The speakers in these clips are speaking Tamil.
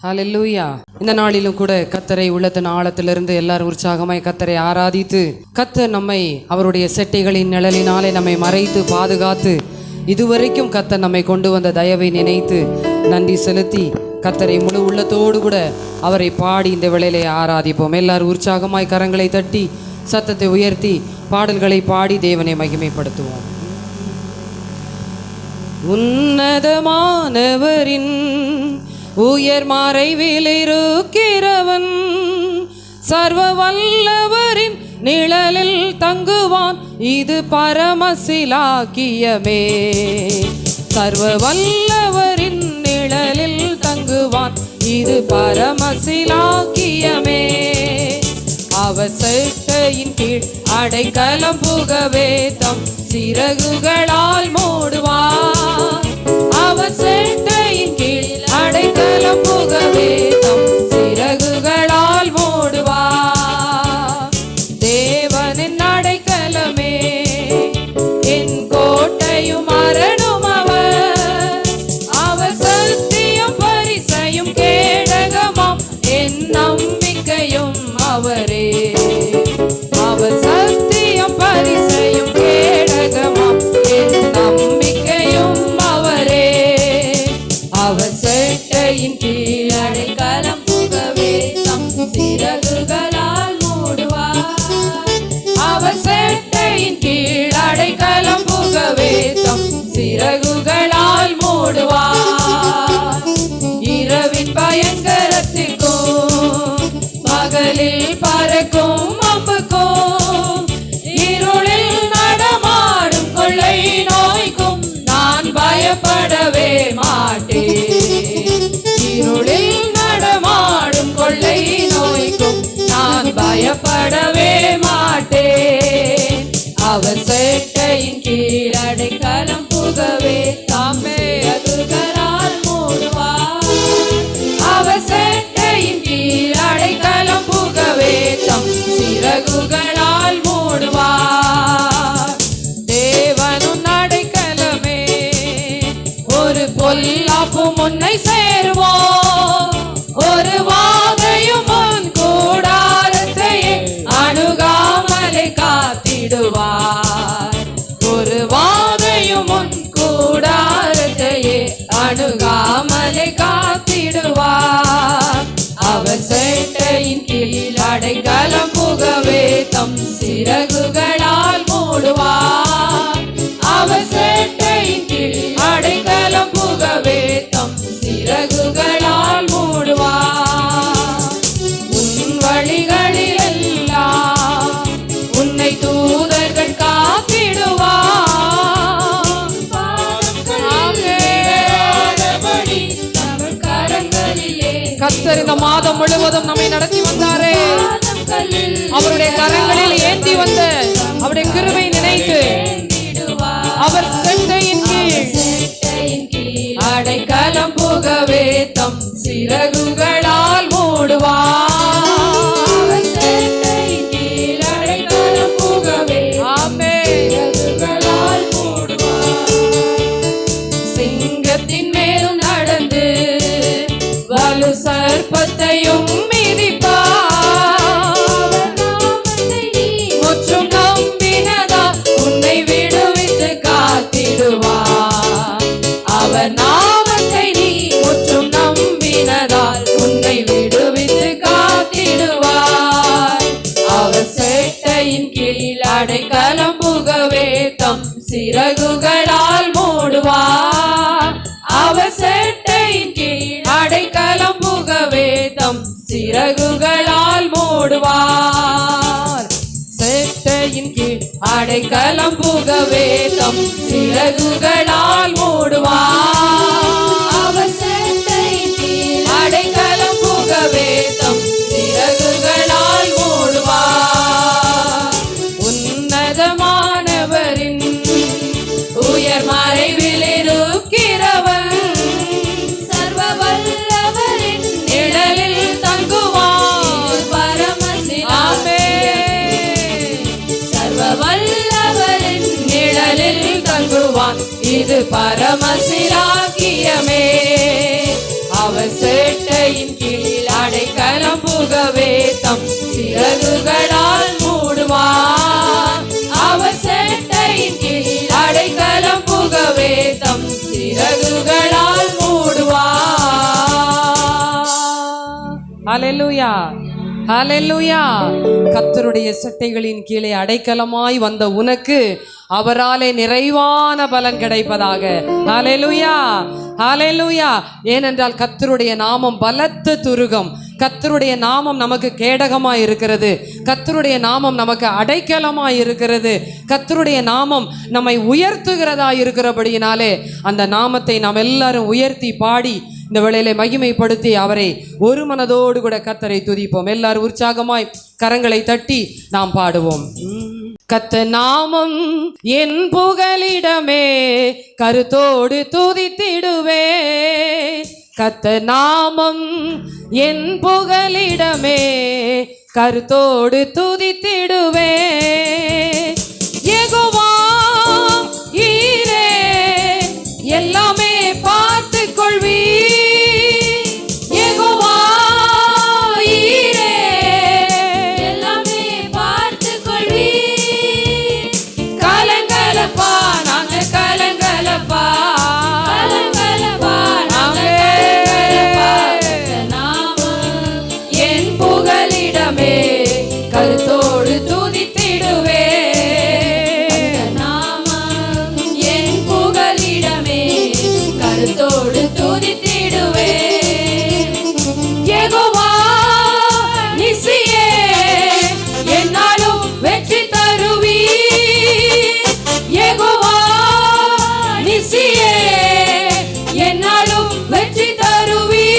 ஹல்லேலூயா. இந்த நாளிலும் கூட கர்த்தரை உள்ளத்தின் ஆழத்திலிருந்து எல்லாரும் உற்சாகமாய் கர்த்தரை ஆராதித்து, கர்த்தர் நம்மை அவருடைய செட்டைகளின் நிழலினாலே நம்மை மறைத்து பாதுகாத்து இதுவரைக்கும் கர்த்தர் நம்மை கொண்டு வந்த தயவை நினைத்து நன்றி செலுத்தி கர்த்தரை முழு உள்ளத்தோடு கூட அவரை பாடி இந்த வேளையிலே ஆராதிப்போம். எல்லாரும் உற்சாகமாய் கரங்களை தட்டி சத்தத்தை உயர்த்தி பாடல்களை பாடி தேவனை மகிமைப்படுத்துவோம். உன்னதமானவரின் உயர் மறைவில் இருக்கிறவன், சர்வ வல்லவரின் நிழலில் தங்குவான், இது பரமசிலாக்கியமே. சர்வ வல்லவரின் நிழலில் தங்குவான், இது பரமசிலாக்கியமே. அவர் செட்டையின் கீழ் அடைக்கலம் புகவே தம் சிறகுகளால் மூடுவார். அவர் செட்டையின் கீழ் அடைக்கலம் புகவே தம் சிறகுகளால் மூடுவார். தேவனின் அடைக்கலமே என் கோட்டையும் அரணும் அவர். அவர் சத்தியம் பரிசையும் கேடகமாம் என் நம்பிக்கையும் அவரே. அவர் சத்தியம் பரிசையும் கேடகமாம் என் நம்பிக்கையும் அவரே. அவர் செட்டையின் கீழ் அடைக்கலம் புகவே தம் சிறகுகளால் மூடுவார். அவர் செட்டையின் கீழ் அடைக்கலம் புகவே தம் சிறகுகளால் மூடுவார். இரவின் பயங்கரத்திற்கும் பகலில் பறக்கும் அம்புக்கும் இருளில் நடமாடும் கொள்ளை நோய்க்கும் நான் பயப்படவே மாட்டேன். இருளில் நடமாடும் கொள்ளை நோய்க்கும் நான் பயப்படவே மாட்டேன். அவர் செட்டையின் கீழ் அடைக்கலம் புகவே தாமே அதுகளால் மூடுவார். அவர் செட்டையின் கீழ் அடைக்கலம் புகவே தம் சிறகுகளால் மூடுவார். தேவனும் அடைக்கலமே, ஒரு பொல்லாப்பு முன்னை சேருவோம். ஒரு வாதையும் முன் கூடாரத்தையே அணுகாமலை காத்திடுவார். ஒரு வாதையும் முன் கூடாரத்தையே அணுகாமலை காத்திடுவார். அவர் செட்டையின் கீழ் அடைக்கலம் புகவே தம் சிறகுகளால் மூடுவார். அவர் செட்டையின் கீழ் அடைக்கலம் புகவே தம் சிறகுகளால் மூடுவார். உன் வழிகளில் எல்லாம் உன்னை தூதர்கள் காத்திடுவார். கர்த்தர் இந்த மாதம் முழுவதும் நம்மை நடத்தி வந்தாரே. அவருடைய கரங்களில் ஏந்தி வந்த அவருடைய கிருபை நினைத்து அவர் செட்டையின் கீழ் அடைக்கலம் புகவே தம் சிறகுகளால் மூடுவார். செட்டையின் கீழ் அடைக்கலம் புகவே சிறகுகளால் மூடுவார். சிங்கத்தின் மேலும் நடந்து வலு சர்ப்பத்தையும் மிதிப்பார். முற்றும் நம்பினதா உன்னை விடுவித்து காத்திடுவார். அவர் நாமத்தை நீ முற்றும் நம்பினதால் உன்னை விடுவித்து காத்திடுவார். அவர் செட்டையின் கீழ் அடைக்கலம் புகவே தம் சிறகுகளால் மூடுவார். அவர் செட்டையின் கீழ் அடைக்கலம் புகவே தம் சிறகுகளால் மூடுவார். செட்டையின் கீழ் அடைக்கலம் புகவே தம் சிறகுகளால் மூடுவார். அவர் செட்டையின் கீழ் அடைக்கலம் புகவே தம் சிறகுகளால் மூடுவார். உன்னதமானவரின் உயர் மறைவில் இருக்கிறவன், சர்வ வல்லவரின் நிழலில் தங்குவான், பரமசிலாமே. சர்வ வல்லவரின் நிழலில் தங்குவான், இது பரமசிலாக்கியமே. அவர் சேட்டையின் கீழ் அடைக்கலம் புகவே தம் சிறகுகளால் மூடுவார். அவர் சேட்டையின் கீழ் அடைக்கலம் புகவே தம் சிறகுகளால் மூடுவார். ஹல்லேலூயா, ஹல்லேலூயா. கர்த்தருடைய சட்டைகளின் கீழே அடைக்கலமாய் வந்த உனக்கு அவராலே நிறைவான பலன் கிடைப்பதாக. ஹல்லேலூயா, ஹல்லேலூயா. ஏனென்றால் கர்த்தருடைய நாமம் பலத்த துருகம். கர்த்தருடைய நாமம் நமக்கு கேடகமாய் இருக்கிறது. கர்த்தருடைய நாமம் நமக்கு அடைக்கலமாய் இருக்கிறது. கர்த்தருடைய நாமம் நம்மை உயர்த்துகிறதா இருக்கிறபடியினாலே அந்த நாமத்தை நாம் எல்லாரும் உயர்த்தி பாடி இந்த வேளையிலே மகிமைப்படுத்தி அவரை ஒரு மனதோடு கூட கர்த்தரை துதிப்போம். எல்லாரும் உற்சாகமாய் கரங்களை தட்டி நாம் பாடுவோம். கர்த்தர் நாமம் என் புகலிடமே, கருத்தோடு துதித்திடுவே. கர்த்தர் நாமம் என் புகலிடமே, கருத்தோடு துதித்திடுவே. யெகோவா ஈரே, எல்லாமே பார்த்து கொள்வி. யெகோவா ஈரே, எல்லாமே பார்த்து கொள்வி. கலங்கலப்பா நாங்க கலங்கலப்பா, கலங்கலப்பா நாங்க கலங்கலப்பா. நாமம் என் புகலிடமே, கருத்தோடு துதித்திடுவே. நாமம் என் புகலிடமே, கருத்தோடு துதித்திடுவே. யெகோவா நிசியே, என்னாலும் வெற்றி தருவி. யெகோவா நிசியே, என்னாலும் வெற்றி தருவி.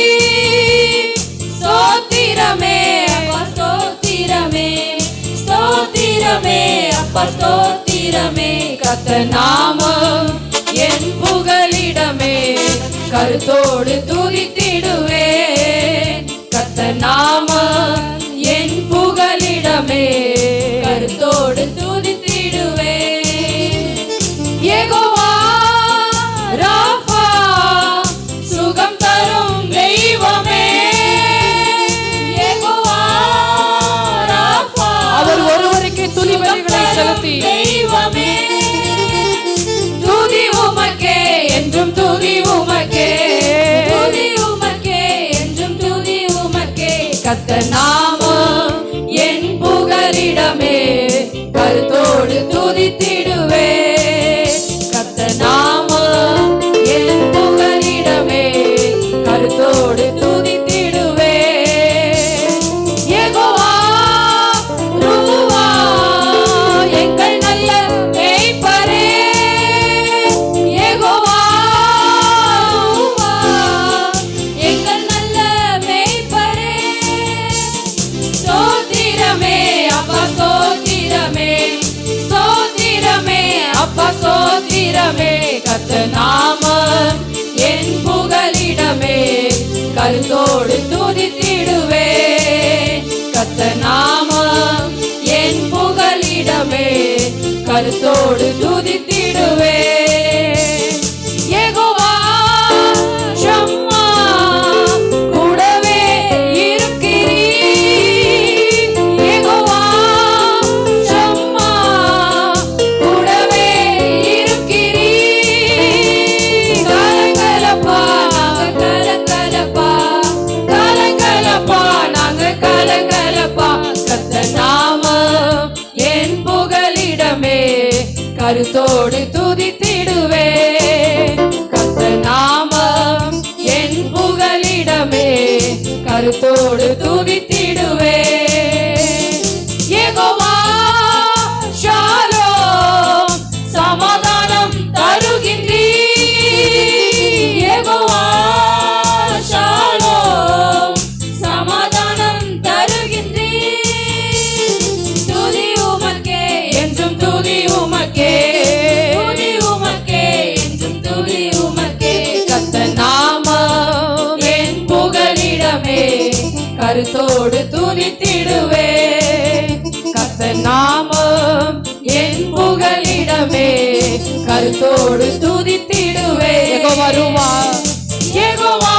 ஸ்தோத்திரமே அப்பா ஸ்தோத்திரமே, ஸ்தோத்திரமே அப்பா ஸ்தோத்திரமே. கர்த்தர் நாமம் என் புகலிடமே, கருத்தோடு துதித்திடுவே. கர்த்தர் நாமம் என் புகலிடமே, கருத்தோடு துதித்திடுவே. யெகோவா ராஃபா, சுகம் தரும் தெய்வமே. யெகோவா ராஃபா, அவர் ஒருவருக்கே துதி பலிகளை செலுத்தி தெய்வமே. துதி உமக்கே என்றும் துதி உமக்கே, துதி உமக்கே என்றும் துதி உமக்கே. கர்த்தர் நாமம் என் புகலிடமே, கருத்தோடு துதித்திடுவே. கர்த்தர் நாமம் என் புகலிடமே, கருத்தோடு துதித்திடுவே. யெகோவா ரூவா, எங்கள் நல்ல மேய்ப்பரே. யெகோவா ரூவா, எங்கள் நல்ல மேய்ப்பரே. ஸ்தோத்திரமே அப்பா ஸ்தோத்திரமே, ஸ்தோத்திரமே அப்பா ஸ்தோத்திரமே. கர்த்தர் நாமம் என் புகலிடமே, கருத்தோடு துதித்திடுவே. கர்த்தர் நாமம் என் புகலிடமே, கருத்தோடு துதித்திடுவே. யெகோவா ஷம்மா, கூடவே இருக்கிறீர். யெகோவா ஷம்மா, கூடவே இருக்கிறீர். கலங்கலப்பா நாங்க கலங்கலப்பா, கலங்கலப்பா நாங்க கலங்கலப்பா. கர்த்தர் நாமம் என் புகலிடமே, கருத்தோடு துதித்திடுவே. கர்த்தர் நாமம் என் புகலிடமே, கருத்தோடு துதித்திடுவே. யெகோவா ஷாலோம், சமாதானம் தருகின்றீர். யெகோவா ஷாலோம், சமாதானம் தருகின்றீர். துதி உமக்கே என்றும் துதி உமக்கே, துதி உமக்கே என்றும் துதி உமக்கே. கர்த்தர் நாமம் என் புகலிடமே, கருத்தோடு துதித்திடுவே. கர்த்தர் நாமம் என் புகலிடமே, கருத்தோடு துதித்திடுவே. யெகோவா ரூவா, யெகோவா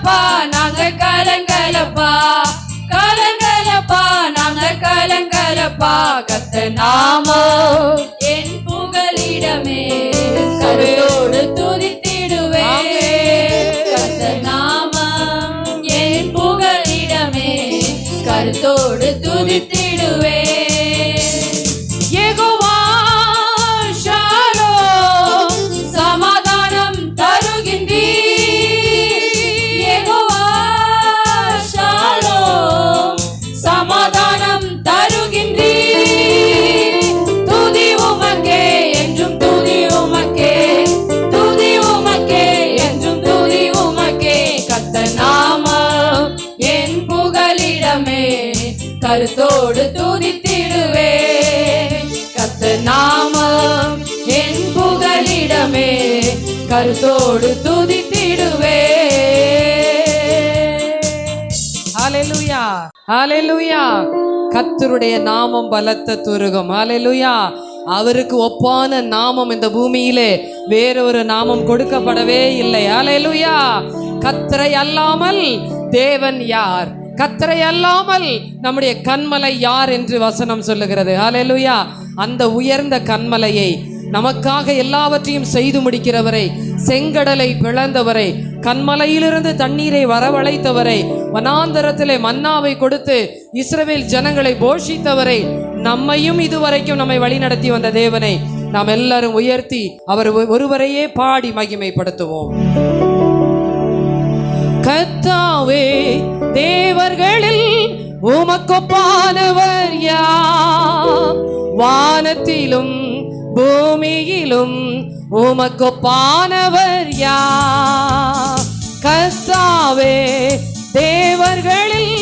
கலங்கலப்பா நாங்க கலங்கலப்பா, கலங்கலப்பா நாங்க கலங்கலப்பா. கர்த்தர் நாமம் என் புகலிடமே, கருத்தோடு துதித்திடுவேன். கர்த்தர் நாமம் என் புகலிடமே, கருத்தோடு துதித்திடுவேன். யெகோவா ஷாலோம் சமாதானம் தருகின்றீர். யெகோவா ஷாலோம் சமாதானம் தருகின்றீர். துதி உமக்கே என்றும் துதி உமக்கே, துதி உமக்கே என்றும் துதி உமக்கே. கர்த்தர் நாமம் என் புகலிடமே, கருத்தோடு துதித்திடுவேன். கர்த்தர் நாமம் என் புகலிடமே, கருத்தோடு துதித்திடுவேன். ஹalleluya ஹalleluya. கர்த்தருடைய நாமம் பலத்த துருகம். ஹalleluya. அவருக்கு ஒப்பான நாமம் இந்த பூமியிலே வேறொரு நாமம் கொடுக்கப்படவே இல்லை. ஹalleluya. கர்த்தரை அல்லாமல் தேவன் யார்? கர்த்தரை அல்லாமல் நம்முடைய கன்மலை யார் என்று வசனம் சொல்லுகிறது. ஹalleluya. அந்த உயர்ந்த கன்மலையை, நமக்காக எல்லாவற்றையும் செய்து முடிக்கிறவரை, செங்கடலை பிளந்தவரை, கன்மலையிலிருந்து தண்ணீரை வரவழைத்தவரை, வனாந்தரத்திலே மன்னாவை கொடுத்து இஸ்ரவேல் ஜனங்களை போஷித்தவரை, நம்மையும் இதுவரைக்கும் நம்மை வழிநடத்தி வந்த தேவனை நாம் எல்லாரும் உயர்த்தி அவர் ஒருவரையே பாடி மகிமைப்படுத்துவோம். கர்த்தாவே, தேவர்களில் உமக்கொப்பானவர் யார்? வானத்திலும் பூமியிலும் உமக்கொப்பானவர் யார்? கர்த்தாவே, தேவர்களில்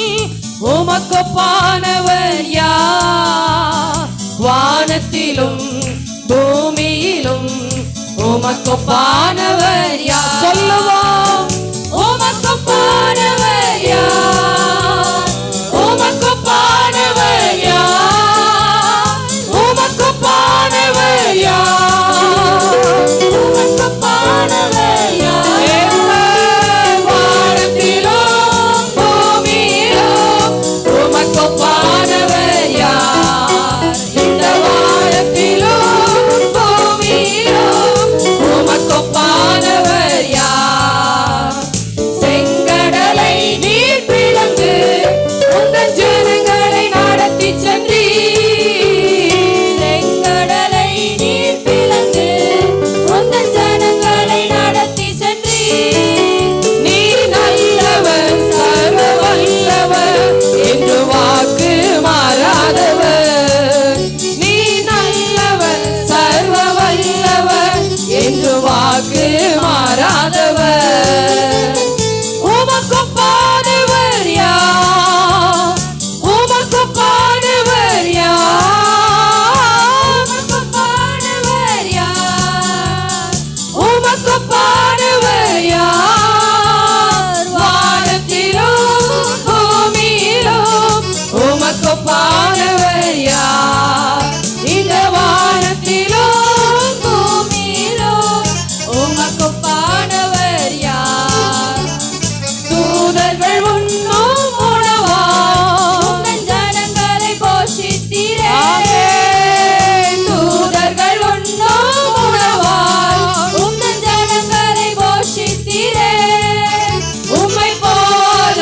உமக்கொப்பானவர் யார்? வானத்திலும் பூமியிலும் உமக்கொப்பானவர் யார்? சொல்லுவோம். உமக்கொப்பானவர் யார்? உமக்கொப்பானவர் யார்? உமக்கொப்பானவர் யார்? உமக்கொப்பானவர் யார்? வானத்திலும் பூமியிலும் உமக்கொப்பானவர் யார்? இந்த வானத்திலும் பூமியிலும் உமக்கொப்பானவர் யார்? செங்கடலை நீர் பிளந்து உங்கள் ஜனங்களை நடத்தி சென்றீர். செங்கடலை நீர் பிளந்து உங்கள் ஜனங்களை நடத்தி சென்றீர். நீ நல்லவர், சர்வ வல்லவர் என்று வாக்கு மாறாதவர். நீ நல்லவர், சர்வ வல்லவர் என்று வாக்கு மாறாதவர். உமக்கொப்பானவர் யார்? உமக்கொப்பானவர் யார்? உமக்கொப்பானவர் யார்? உமக்கொப்பானவர் யார்? வானத்திலும் பூமியிலும் உமக்கொப்பானவர் யார்? இந்த வானத்திலும் பூமியிலும் உமக்கொப்பானவர் யார்? தூதர்கள் உண்ணும் உணவாய் உங்கள் ஜனங்களை போஷித்தீரே. தூதர்கள் உண்ணும் உணவாய் உங்கள் ஜனங்களை போஷித்தீரே. உம்மை போல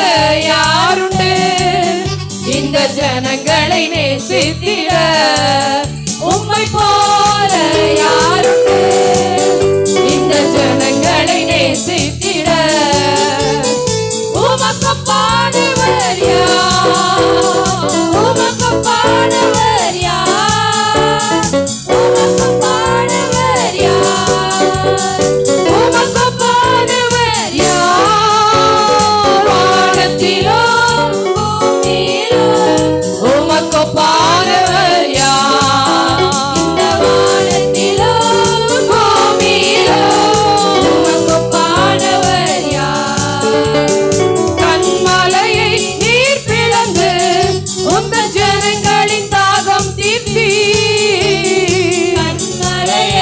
யாருண்டு இந்த ஜனங்களை நேசித்திட? உம்மை போல யாருண்டு இந்த ஜனங்களை நேசித்திட? உமக்கொப்பானவர் யார்? உமக்கொப்பானவர் யார்? உமக்கொப்பானவர் யார்? உமக்கொப்பானவர் யார்? வானத்திலும் பூமியிலும் உமக்கொப்பானவர் யார்? இந்த வானத்திலும் பூமியிலும் உமக்கொப்பானவர் யார்? கன்மலையை நீர் பிளந்து உங்கள் ஜனங்களின் தாகம் தீர்த்தீர்.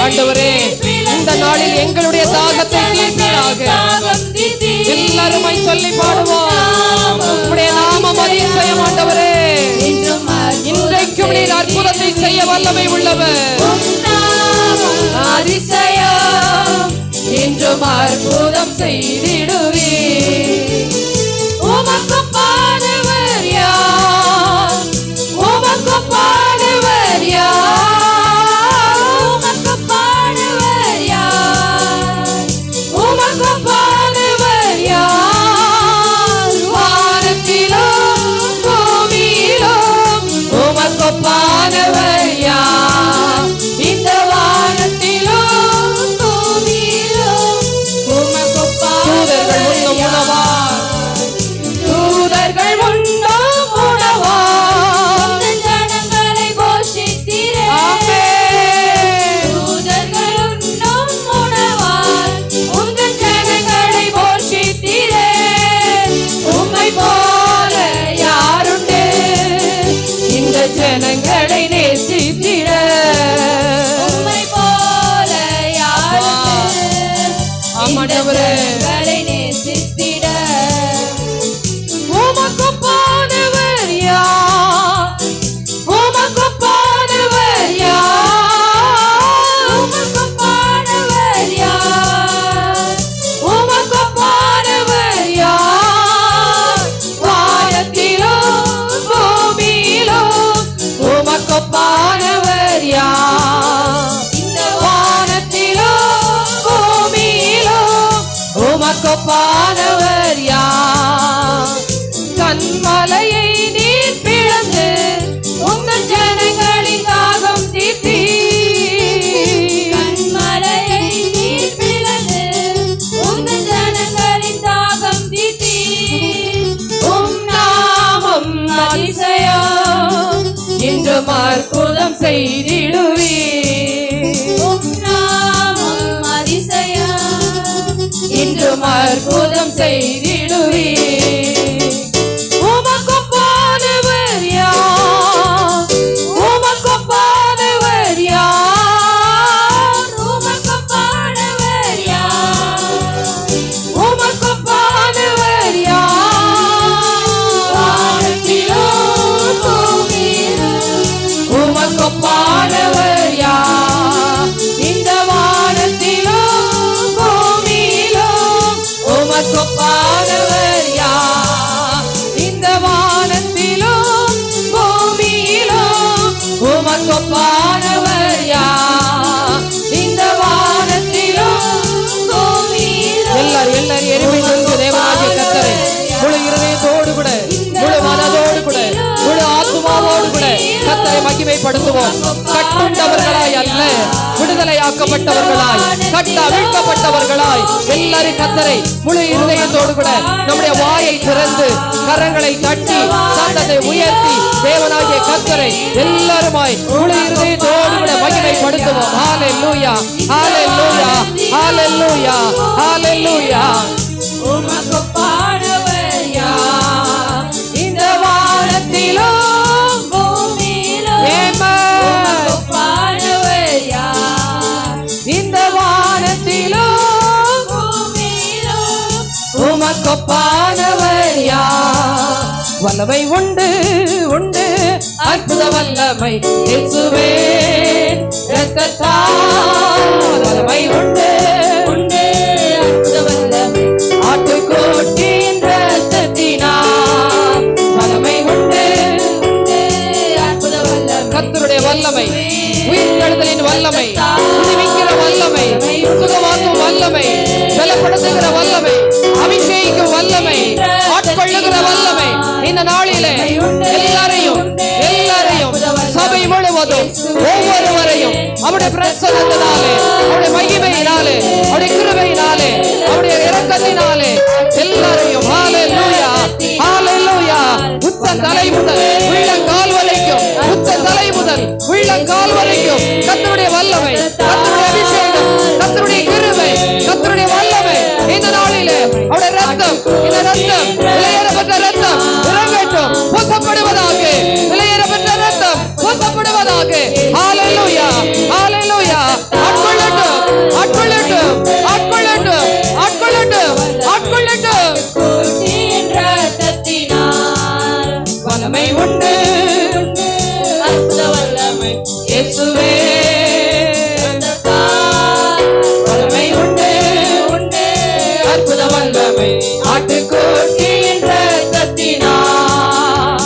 ஆண்டவரே, இந்த நாளில் எங்களுடைய தாகத்தை தீர்ப்பீராக. எல்லாருமாய் சொல்லி பாடுவோம். உம்முடைய நாமம் அதிசயம் ஆண்டவரே. இன்றைக்கும் நீர் அற்புதத்தை செய்ய வல்லமை உள்ளவர். அதிசயம் என்றும் அற்புதம் செய்திடுவே. உமக்கு பாடுவர் யார்? உமக்கு பாடுவர் யார்? உமக்கு பாடுவர் யார்? உமக்கு பாடுவர் யார்? வானத்திலும் பூமியிலும் உமக்கு பாடுவர் யார்? இந்த வானத்திலும் பூமியிலும் உமக்கு பாடுவர் யார்? தூதர்கள் உண்ணும் உணவா உந்தன் ஜனங்களை போஷித்தீரே. தூதர்கள் உண்ணும் உணவா உந்தன் ஜனங்களை போஷித்தீரே. உம்மை போல யாருண்டு இந்த ஜனங்களை நேசித்திட? உம்மை போல யாருண்டு இந்த ஜனங்களை நேசித்திட? உமக்கு பாடுவர் யார்? உமக்கு பாடுவர் யார்? உமக்கு பாடுவர் யார்? உமக்கு பாடுவர் யார்? வானத்திலும் பூமியிலும் உமக்கு பாடுவர் யார்? இந்த வானத்திலும் பூமியிலும் உமக்கு பாடுவர் யார்? கண்மலையை நீர் பிளந்து உங்கள் ஜனங்களின் தாகம் தீர்த்தி. கண்மலையை நீர் பிளந்து உங்கள் ஜனங்களின் தாகம் தீர்த்தி. உம் நாமம் அதிசயம் என்றும் அற்புதம் செய்திடுவே. உம் நாமம் அதிசயம் என்றும் அற்புதம் செய்திடுவே. உமக்கு பாடுவர் யார்? உமக்கு பாடுவர் யார்? உமக்கு பாடுவர் யார்? உமக்கு பாடுவர் யார்? வானத்திலும் பூமியிலும் உமக்கு பாடுவர் யார்? இந்த வானத்திலும் பூமியிலும் உமக்கு பாடுவர் யார்? இந்த வானத்திலும் பூமியிலும் உமக்கு பாடுவர் யார்? இந்த வானத்திலும் பூமியிலும் எல்லாரும் எருமை நொந்து தேவனாகிய கர்த்தரை முழு இருதயத்தோடு கூட, முழு மனதோடு கூட, முழு ஆத்துமாவோடு கூட கர்த்தரை மகிமைப்படுத்துவோம். கட்டுண்டவர்களாய் அல்ல, விடுதலையாக்கப்பட்டவர்களாய், கட்ட அவிழ்க்கப்பட்டவர்களாய் எல்லாரும் கர்த்தரை முழு இருதயத்தோடு கூட நம்முடைய வாயை திறந்து கரங்களை தட்டி சத்தத்தை உயர்த்தி தேவனாகிய கர்த்தரை எல்லாருமாய் முழு இருதயத்தோடு கூட மகிமைப்படுத்துவோம். ஹalleluya, ஹalleluya, ஹalleluya, ஹalleluya. உமக்கு பாடுவர் யார்? இந்த வானத்திலும் பூமியிலும் உமக்கு பாடுவர் யார்? இந்த வானத்திலும் பூமியிலும் உமக்கு பாடுவர் யார்? வல்லமை உண்டு உண்டு அற்புத வல்லமை இயேசுவே இரத்தத்தால். வல்லமை உண்டு உண்டு அற்புத வல்லமை ஆட்டுக்குட்டியின் இரத்தத்தினால். வல்லமை உண்டு உண்டு அற்புத வல்லமை கர்த்தருடைய வல்லமை, உயிர்த்தெழுதலின் வல்லமை, விடுவிக்கிற வல்லமை, சுகமாக்கும் வல்லமை, பலப்படுத்துகிற வல்லமை, அபிஷேகிக்கும் வல்லமை, ஆட்கொள்ளுகிற வல்லமை. இந்த நாளிலே எல்லாரையும் சபை முழுவதும் ஒவ்வொருவரையும் அவருடைய பிரசன்னத்தினாலே, அவருடைய மகிமையினாலே, அவருடைய கிருபையினாலே, அவருடைய இரக்கத்தினாலே எல்லாரையும் ஹalleluya, ஹalleluya. உச்ச தலை முதல் உள்ளங்கால் வரைக்கும், உச்ச தலை முதல் உள்ளங்கால் வரைக்கும் கர்த்தருடைய வல்லமை, கர்த்தருடைய அபிஷேகம், கர்த்தருடைய கிருபை, கர்த்தருடைய வல்லமை இந்த நாளிலே அவருடைய ரத்தம், இந்த ரத்தம் விலையேறப்பட்ட ரத்தம் இறங்கட்டும், பூசப்படுவதாக. விலையேறப்பட்ட ரத்தம் பூசப்படுவதாக. ஹalleluya, ஹalleluya. ஆட்கொள்ளட்டும், ஆட்கொள்ளட்டும், ஆட்கொள்ளட்டும், ஆட்கொள்ளட்டும், ஆட்கொள்ளட்டும். ஆட்டுக்குட்டியின் இரத்தத்தினால்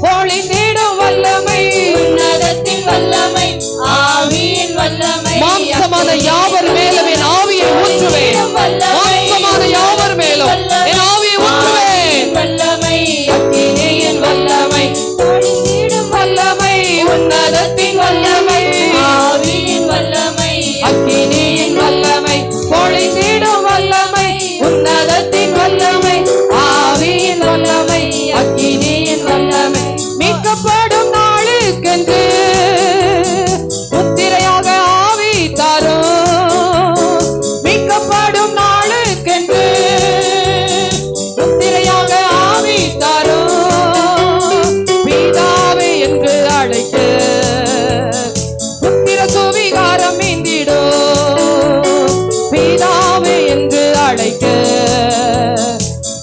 பொழிந்திடும் வல்லமை உன்னதத்தின் வல்லமை ஆவியின் வல்லமை மாம்சமான யாவர் மேலும் என் ஆவியை ஊற்றுவேன் மாம்சமான யாவர் மேலும் என் ஆவியை ஊற்றுவேன் வல்லமை அக்கினியின் வல்லமை பொழிந்திடும் வல்லமை உன்னதத்தின் வல்லமை ஆவியின் வல்லமை அக்கினியின் வல்லமை பொழிந்திடும் வல்லமை உன்னதத்தின் வல்லமை ஆவியின் வல்லமை அக்கினியின் வல்லமை மீட்கப்படும் நாளுக்கென்று முத்திரையாக ஆவி தாரும் மீட்கப்படும் நாளுக்கென்று முத்திரையாக ஆவி தாரும் பிதாவே என்று அழைக்க புத்திர சுவிகாரம் மீந்திடும் பிதாவே என்று அழைக்க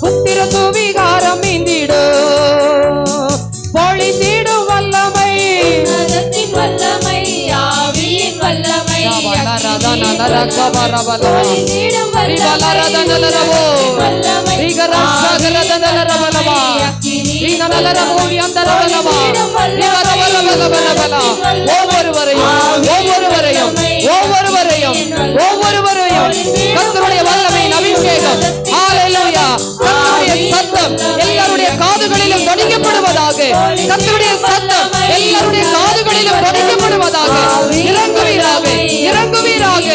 புத்திர சுவிகாரம் மீந்திடும் பொழிந்திடும் வல்லமை உன்னதத்தின் வல்லமை ஆவியின் வல்லமை பொழிந்திடும் கர்த்தருடைய வல்லமை அபிஷேகம் ஹalleluya கர்த்தருடைய சத்தம் எல்லாருடைய காதுகளிலும் தொனிக்கப்படுவதாக கர்த்தருடைய சத்தம் எல்லாருடைய காதுகளிலும் தொனிக்கப்படுவதாக இறங்குவீராக இறங்குவீராக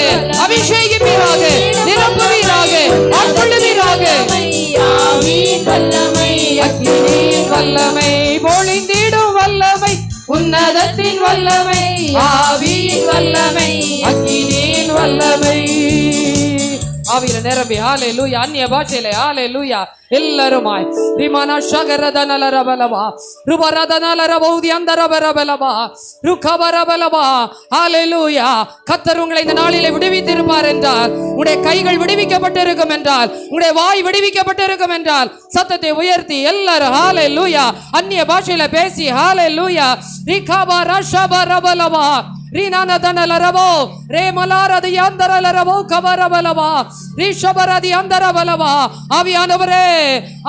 அபிஷேகிப்பீராக நிரப்புவீராக ஆட்கொள்ளுவீராக ஆவியின் வல்லமை அக்கினியின் வல்லமை பொழிந்திடும் வல்லமை உன்னதத்தின் வல்லமை ஆவியின் வல்லமை அக்கினியின் வல்லமை ஆவியில நிரம்பி ஹalleluya அந்நிய பாஷையில ஹalleluya எல்லாருமாய் ரிமன ஷகரதனலரபலவா ருபரதனலரபௌதி அந்தரபரபலவா ருகபரபலவா ஹalleluya கர்த்தர் உங்களை இந்த நாளிலே விடுவித்திருப்பார் என்றால் உங்களுடைய கைகள் விடுவிக்கப்பட்டிருக்கும் என்றால் உங்களுடைய வாய் விடுவிக்கப்பட்டிருக்கும் என்றால் சத்தத்தை உயர்த்தி எல்லாரும் ஹalleluya அந்நிய பாஷையில பேசி ஹalleluya ரிகபரஷபரபலவா ரீனானதனலரவோ ரேமலாரதி அந்தரலரவோ கபரபலவா ரீஷபரதி அந்தரபலவா ஆவியானவரே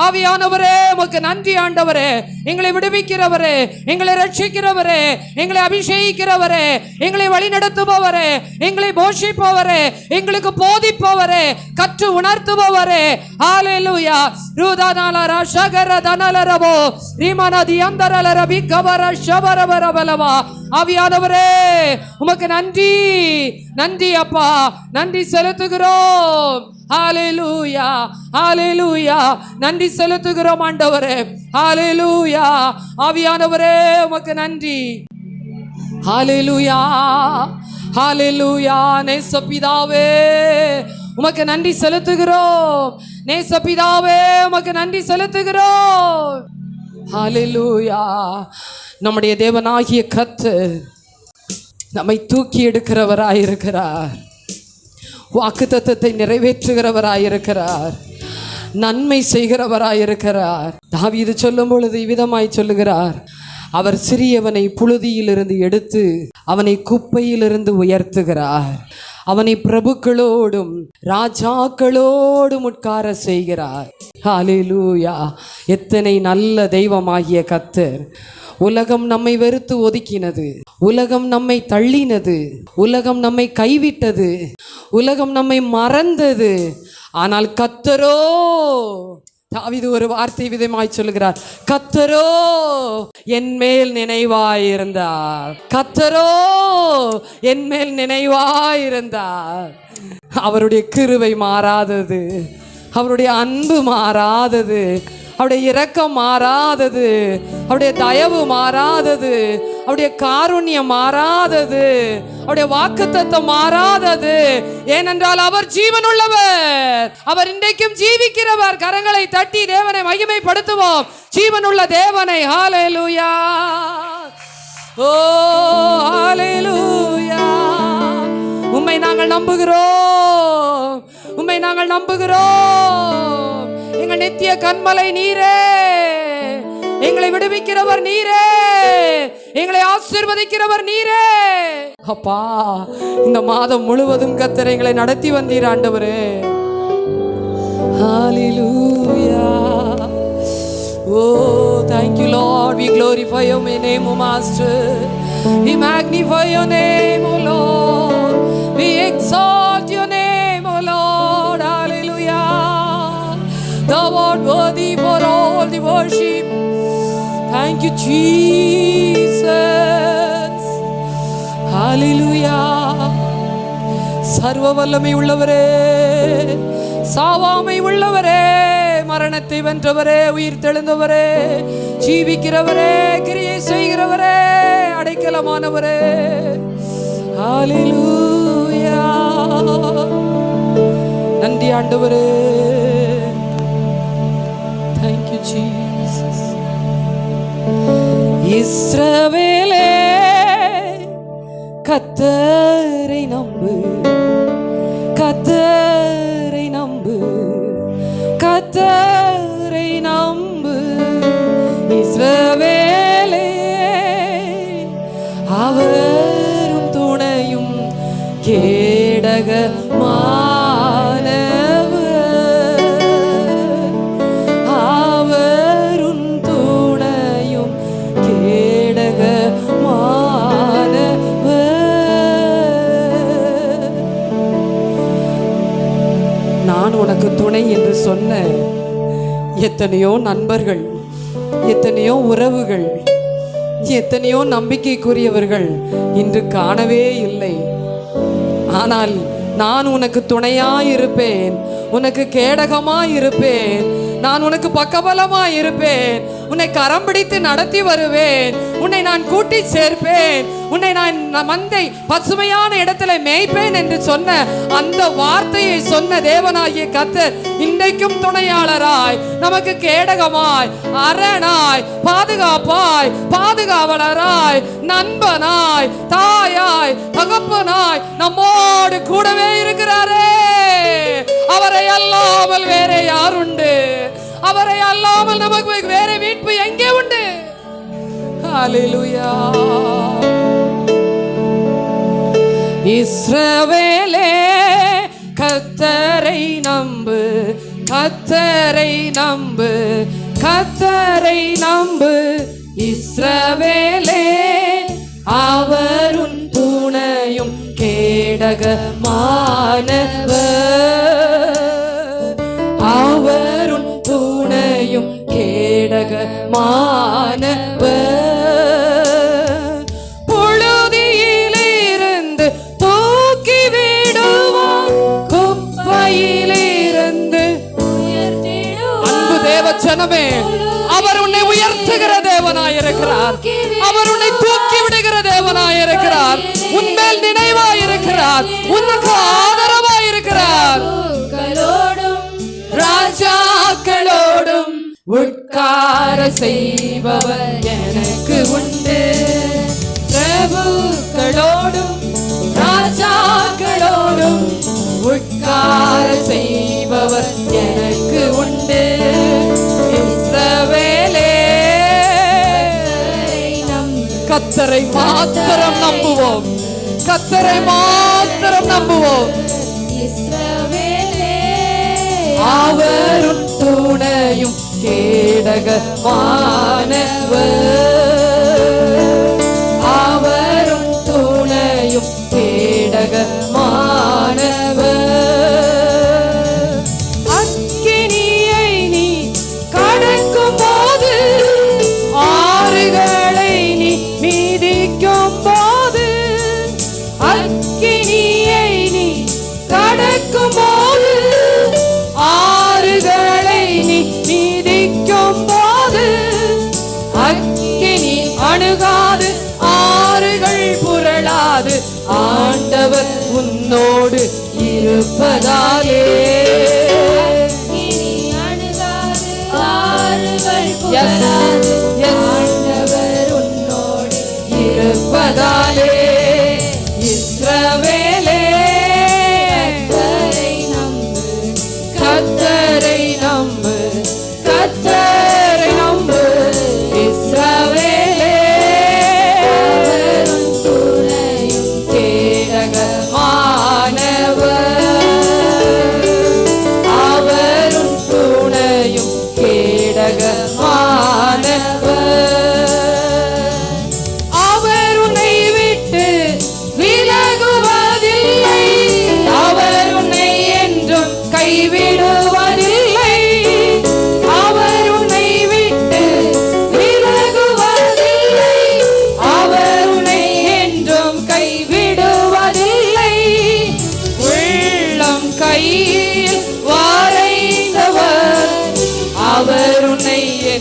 ஆவியானவரே உமக்கு நன்றி ஆண்டவரே எங்களை விடுவிக்கிறவரே எங்களை ரட்சிக்கிறவரே எங்களை அபிஷேகிக்கிறவரே எங்களை வழிநடத்துபவரே எங்களை போஷிப்பவரே எங்களுக்கு போதிப்பவரே கற்று உணர்த்துபவரே ஹalleluya ரூதானலர ஷகரதனலரவோ ரீமானதி அந்தரலரபி கபர ஷபரபரபலவா ஆவியானவரே உமக்கு நன்றி நன்றி அப்பா நன்றி செலுத்துகிறோம் ஹalleluya ஹalleluya நன்றி செலுத்துகிறோம் ஆண்டவரே ஹalleluya ஆவியானவரே உமக்கு நன்றி ஹalleluya ஹalleluya நேசபிதாவே உமக்கு நன்றி செலுத்துகிறோம் நேசபிதாவே உமக்கு நன்றி செலுத்துகிறோம் ஹalleluya நம்முடைய தேவனாகிய கர்த்தர் நம்மை தூக்கி எடுக்கிறவராயிருக்கிறார் வாக்குத்தத்தத்தை நிறைவேற்றுகிறவராயிருக்கிறார் நன்மை செய்கிறவராயிருக்கிறார் தாவீது சொல்லும் பொழுது இவ்விதமாய் சொல்லுகிறார் அவர் சிறியவனை புழுதியிலிருந்து எடுத்து அவனை குப்பையிலிருந்து உயர்த்துகிறார் அவனை பிரபுக்களோடும் ராஜாக்களோடும் உட்கார செய்கிறார் ஹalleluya எத்தனை நல்ல தெய்வமாகிய கர்த்தர் உலகம் நம்மை வெறுத்து ஒதுக்கினது உலகம் நம்மை தள்ளினது உலகம் நம்மை கைவிட்டது உலகம் நம்மை மறந்தது ஆனால் கர்த்தரோ தாவீது ஒரு வார்த்தை விதமாய் சொல்லுகிறார் கர்த்தரோ என் மேல் நினைவாயிருந்தார் கர்த்தரோ என் மேல் நினைவாயிருந்தார் அவருடைய கிருபை மாறாதது அவருடைய அன்பு மாறாதது அவருடைய இரக்கம் மாறாதது அவருடைய தயவு மாறாதது அவருடைய காருண்யம் மாறாதது அவருடைய வாக்குத்தத்தம் மாறாதது ஏனென்றால் அவர் ஜீவனுள்ளவர் அவர் இன்றைக்கும் ஜீவிக்கிறவர் கரங்களை தட்டி தேவனை மகிமைப்படுத்துவோம் ஜீவனுள்ள தேவனை ஹalleluya ஓ ஹalleluya உம்மை நாங்கள் நம்புகிறோம் உம்மை நாங்கள் நம்புகிறோம் எங்கள் நித்திய கன்மலை நீரே எங்களை விடுவிக்கிறவர் நீரே எங்களை ஆசீர்வதிக்கிறவர் நீரே அப்பா இந்த மாதம் முழுவதும் கர்த்தர் எங்களை நடத்தி வந்தீர் ஆண்டவரே ஹalleluya glorify your name, O Master. We magnify your name, O Lord. We exalt your name, O Lord. Hallelujah. Thou art worthy for all the worship. Thank you, Jesus. Hallelujah. சர்வ வல்லமை உள்ளவரே, சாவாமை உள்ளவரே, மரணத்தை வென்றவரே, உயிர் தெழுந்தவரே, ஜீவிக்கிறவரே, கிரியை செய்கிறவரே, அடைக்கலமானவரே. ஹalleluya. நன்றி ஆண்டவரே. Thank you Jesus. இஸ்ரவேலே கர்த்தரை நம்பு, கர்த்தரை நம்பு, கர்த்தரை நம்பு. இஸ்ரவேலே அவரும் துணையும் கேடகமானவர், அவரும் துணையும் கேடகமானவர். நான் உனக்கு துணை என்று சொன்ன எத்தனையோ நண்பர்கள், எத்தனையோ உறவுகள், எத்தனையோ நம்பிக்கைக்குரியவர்கள் இன்று காணவே இல்லை. ஆனால் நான் உனக்கு துணையாயிருப்பேன், உனக்கு கேடகமாயிருப்பேன், நான் உனக்கு பக்கபலமாய் இருப்பேன், உன்னை கரம் பிடித்து நடத்தி வருவேன், உன்னை நான் கூட்டி சேர்ப்பேன், உன்னை நான் மந்தை பசுமையான இடத்துல மேய்ப்பேன் என்று சொன்ன அந்த வார்த்தையை சொன்ன தேவனாகிய கர்த்தர் இன்றைக்கும் துணையாளராய், நமக்கு கேடகமாய், அரணாய், பாதுகாப்பாய், பாதுகாவலராய், நண்பனாய், தாயாய், தகப்பனாய் நம்மோடு கூடவே இருக்கிறாரே. அவரை அல்லாமல் வேற யாருண்டு? அவரை அல்லாமல் நமக்கு வேற மீட்பு எங்கே உண்டு? ஹalleluya. இஸ்ரவேலே கர்த்தரை நம்பு, கர்த்தரை நம்பு, கர்த்தரை நம்பு. இஸ்ரவேலே அவருன் துணையும் கேடகமானவர், அவருன் துணையும் கேடகமானவர். புழுதியிலிருந்து தூக்கி விடுவார், குப்பையிலிருந்து உயர்த்திடுவார். அன்பு தேவ ஜனமே, அவர் உன்னை உயர்த்துகிற தேவனாயிருக்கிறார், அவர் உன்னை தூக்கி விடுகிற தேவனாயிருக்கிறார், உன்மேல் நினைவாயிருக்கிறார், உனக்கு ஆதரவாயிருக்கிறார். ராஜாக்களோடும் உட்கார செய்பவர் எனக்கு உண்டு, பிரபுக்களோடும் ராஜாக்களோடும் உட்கார செய்பவர் எனக்கு உண்டு. இஸ்ரவேலே கர்த்தரை மாத்திரம் நம்புவோம், கர்த்தரை மாத்திரம் நம்புவோம். அவரும் துணையும் கேடகமானவர், அவரும் துணையும் கேடகமானவர். அக்கினியை நீ கடக்கும் போது, ஆறுகளை நீ மீதிக்கும் போது, அக்கினியை நீ கடக்கும் போது, ஆறுகளை நீ மீதிக்கும் போது, அக்கினி அணுகாது, ஆறுகள் புரளாது, ஆண்டவர் உன்னோடு இருப்பதாலே. ஆண்டவர் உன்னோடு இருப்பதாலே. இஸ்ரவேலே கர்த்தரை நம்பு, கர்த்தரை நம்பு, கர்த்தரை நம்பு. இஸ்ரவேலே அவரும் துணையும் கேடகமானவர், அவரும் துணையும் கேடகமானவர்.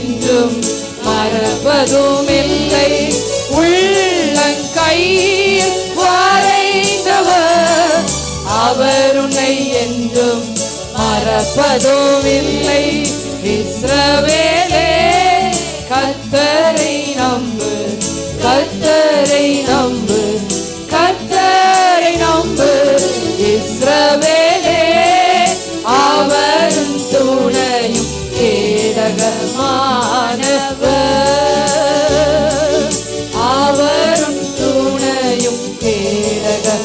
என்றும் மறப்பதும் இல்லை. உள்ளங்கையில் வரைந்தவர் அவர் உன்னை என்றும் மறப்பதும் இல்லை. இஸ்ரவேலே கர்த்தரை நம்பு, கர்த்தரை நம்பு, கர்த்தரை நம்பு. இஸ்ரவேலே அவரும் துணையும் கேடகமானவர், அவரும் துணையும் கேடகமானவர்,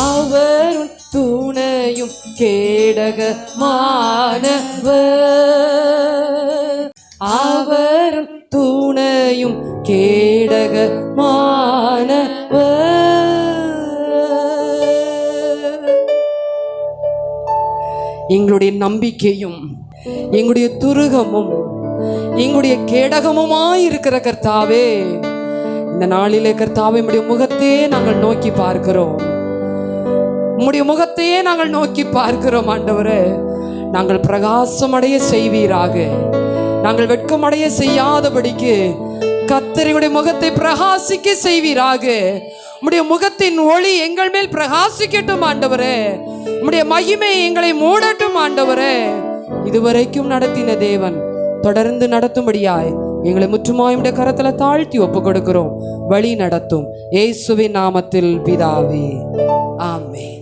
அவரும் துணையும் கேடகமானவர், அவரும் துணையும் கேடகமானவர். எங்களுடைய நம்பிக்கையும் எங்களுடைய துருகமும் எங்களுடைய கேடகமுமாயிருக்கிற கர்த்தாவே, இந்த நாளிலே கர்த்தாவே உம்முடைய முகத்தையே நாங்கள் நோக்கி பார்க்கிறோம். உம்முடைய முகத்தையே நாங்கள் நோக்கி பார்க்கிறோம் ஆண்டவரே. நாங்கள் பிரகாசமடைய செய்வீராக. நாங்கள் வெட்கமடைய செய்யாதபடிக்கு கர்த்தருடைய முகத்தை பிரகாசிக்க செய்வீராக. உம்முடைய முகத்தின் ஒளி எங்கள் மேல் பிரகாசிக்கட்டும் ஆண்டவரே. உம்முடைய மகிமை எங்களை மூடட்டும் ஆண்டவரே. இதுவரைக்கும் நடத்தின தேவன் தொடர்ந்து நடத்தும்படியாய் எங்களை முற்றுமாய் உம்முடைய கரத்துல தாழ்த்தி ஒப்பு கொடுக்கிறோம். வழி நடத்தும் இயேசுவின் நாமத்தில் பிதாவே, ஆமென்.